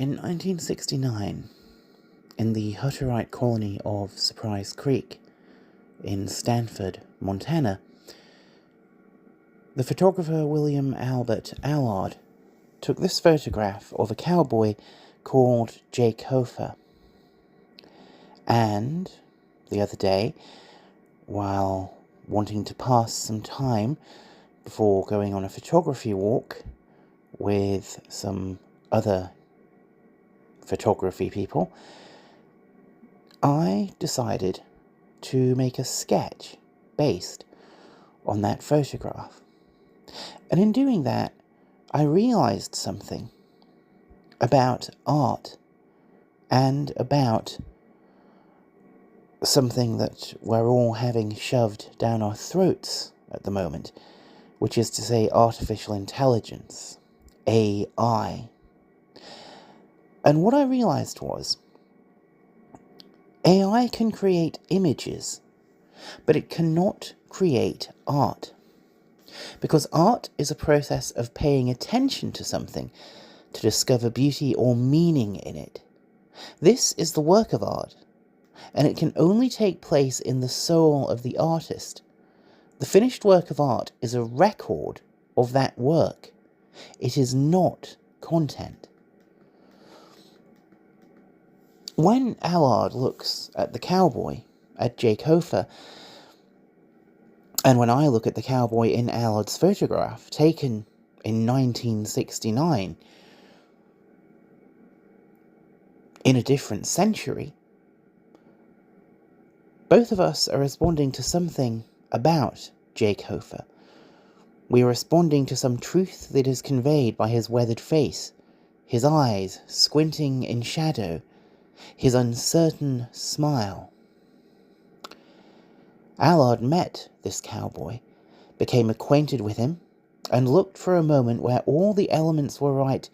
In 1969, in the Hutterite colony of Surprise Creek in Stanford, Montana, the photographer William Albert Allard took this photograph of a cowboy called Jake Hofer. And the other day, while wanting to pass some time before going on a photography walk with some other photography people, I decided to make a sketch based on that photograph. And in doing that, I realized something about art and about something that we're all having shoved down our throats at the moment, which is to say artificial intelligence, AI. And what I realized was, AI can create images, but it cannot create art. Because art is a process of paying attention to something to discover beauty or meaning in it. This is the work of art, and it can only take place in the soul of the artist. The finished work of art is a record of that work. It is not content. When Allard looks at the cowboy, at Jake Hofer, and when I look at the cowboy in Allard's photograph, taken in 1969, in a different century, both of us are responding to something about Jake Hofer. We are responding to some truth that is conveyed by his weathered face, his eyes squinting in shadow, his uncertain smile. Allard met this cowboy, became acquainted with him, and looked for a moment where all the elements were right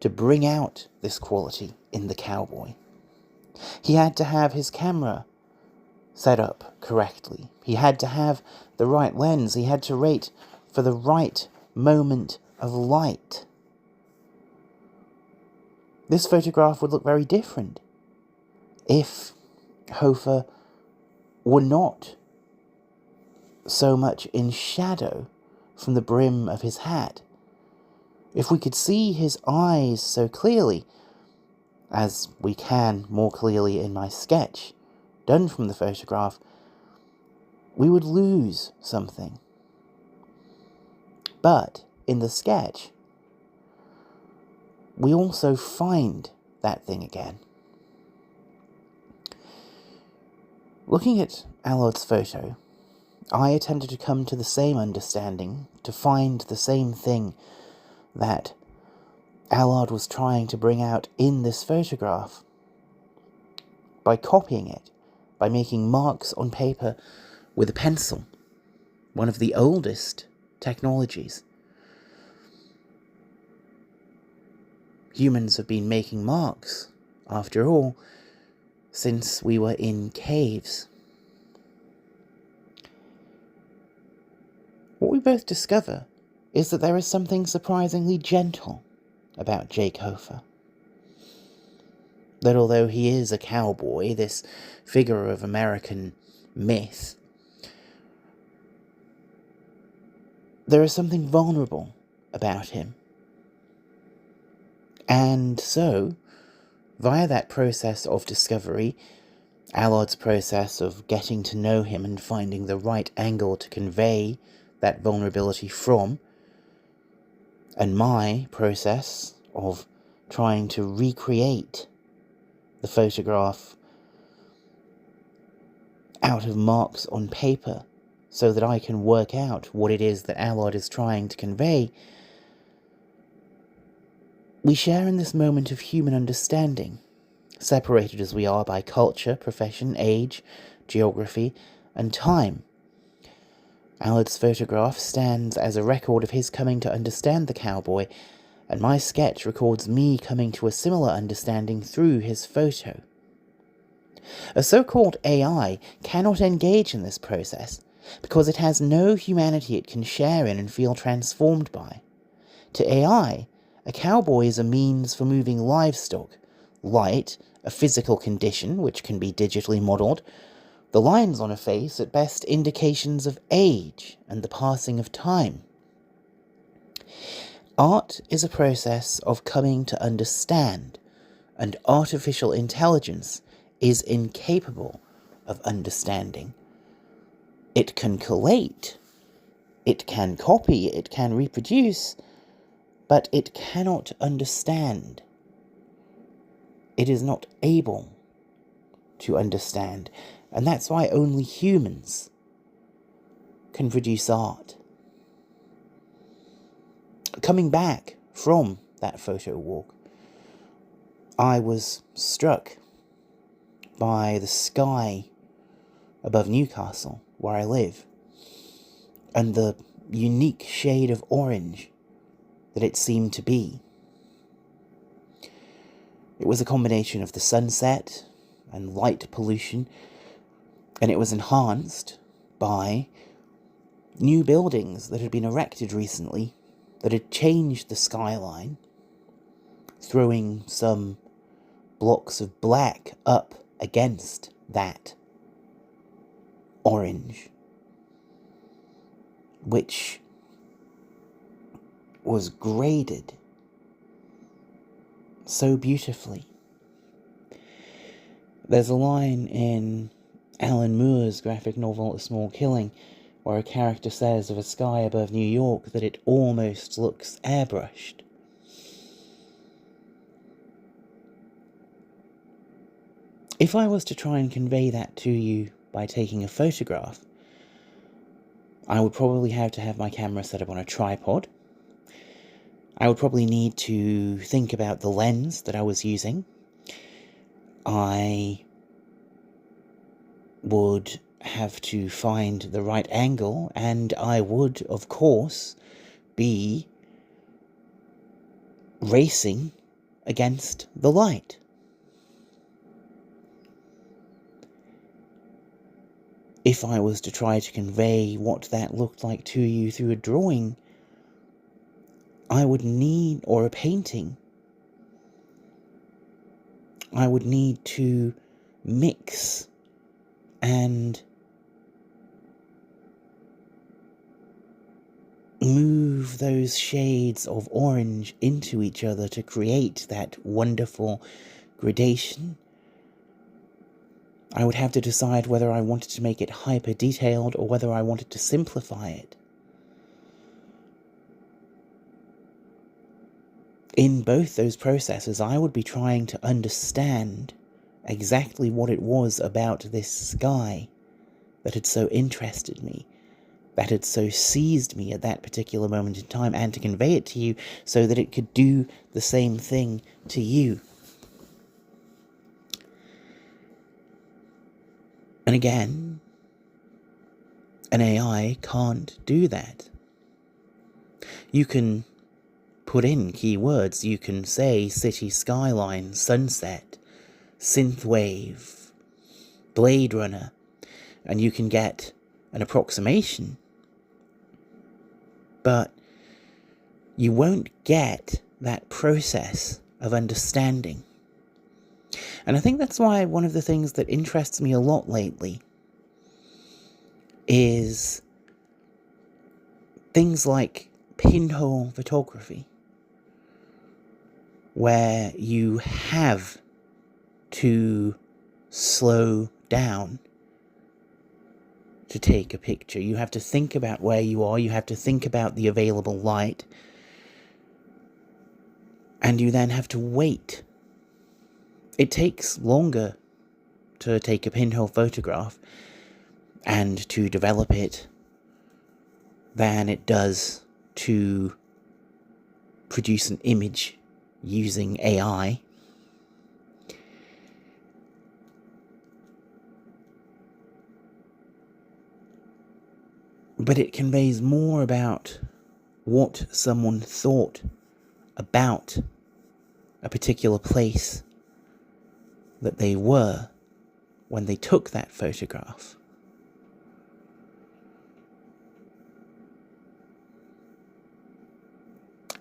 to bring out this quality in the cowboy. He had to have his camera set up correctly. He had to have the right lens. He had to wait for the right moment of light. This photograph would look very different if Hofer were not so much in shadow from the brim of his hat. If we could see his eyes so clearly, as we can more clearly in my sketch, done from the photograph, we would lose something. But in the sketch, we also find that thing again. Looking at Allard's photo, I attempted to come to the same understanding, to find the same thing that Allard was trying to bring out in this photograph by copying it, by making marks on paper with a pencil, one of the oldest technologies. Humans have been making marks, after all, since we were in caves. What we both discover is that there is something surprisingly gentle about Jake Hofer. That although he is a cowboy, this figure of American myth, there is something vulnerable about him. And so, via that process of discovery, Allard's process of getting to know him and finding the right angle to convey that vulnerability from, and my process of trying to recreate the photograph out of marks on paper so that I can work out what it is that Allard is trying to convey, we share in this moment of human understanding, separated as we are by culture, profession, age, geography, and time. Allard's photograph stands as a record of his coming to understand the cowboy, and my sketch records me coming to a similar understanding through his photo. A so-called AI cannot engage in this process because it has no humanity it can share in and feel transformed by. To AI, A cowboy is a means for moving livestock. Light, a physical condition which can be digitally modelled. The lines on a face, at best, indications of age and the passing of time. Art is a process of coming to understand, and artificial intelligence is incapable of understanding. It can collate, it can copy, it can reproduce, but it cannot understand. It is not able to understand, and that's why only humans can produce art. Coming back from that photo walk, I was struck by the sky above Newcastle, where I live, and the unique shade of orange that it seemed to be. It was a combination of the sunset and light pollution, and it was enhanced by new buildings that had been erected recently that had changed the skyline, throwing some blocks of black up against that orange, which was graded so beautifully. There's a line in Alan Moore's graphic novel A Small Killing where a character says of a sky above New York that it almost looks airbrushed. If I was to try and convey that to you by taking a photograph, I would probably have to have my camera set up on a tripod. I would probably need to think about the lens that I was using. I would have to find the right angle, and I would, of course, be racing against the light. If I was to try to convey what that looked like to you through a drawing, I would need, or a painting, I would need to mix and move those shades of orange into each other to create that wonderful gradation. I would have to decide whether I wanted to make it hyper-detailed or whether I wanted to simplify it. In both those processes, I would be trying to understand exactly what it was about this sky that had so interested me, that had so seized me at that particular moment in time, and to convey it to you so that it could do the same thing to you. And again, an AI can't do that. You can put in keywords. You can say city skyline, sunset, synthwave, Blade Runner, and you can get an approximation. But you won't get that process of understanding. And I think that's why one of the things that interests me a lot lately is things like pinhole photography, where you have to slow down to take a picture. You have to think about where you are, you have to think about the available light, and you then have to wait. It takes longer to take a pinhole photograph and to develop it than it does to produce an image using AI. But it conveys more about what someone thought about a particular place that they were when they took that photograph.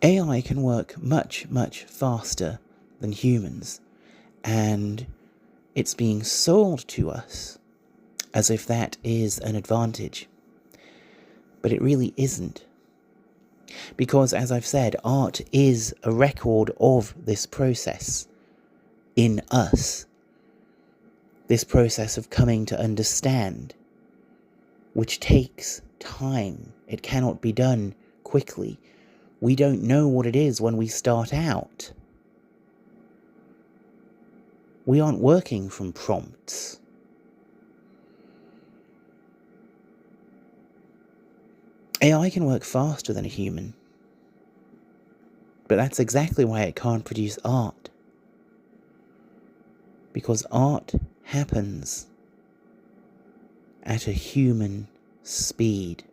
AI can work much, much faster than humans, and it's being sold to us as if that is an advantage. But it really isn't. Because, as I've said, art is a record of this process in us. This process of coming to understand, which takes time. It cannot be done quickly. We don't know what it is when we start out. We aren't working from prompts. AI can work faster than a human, but that's exactly why it can't produce art. Because art happens at a human speed.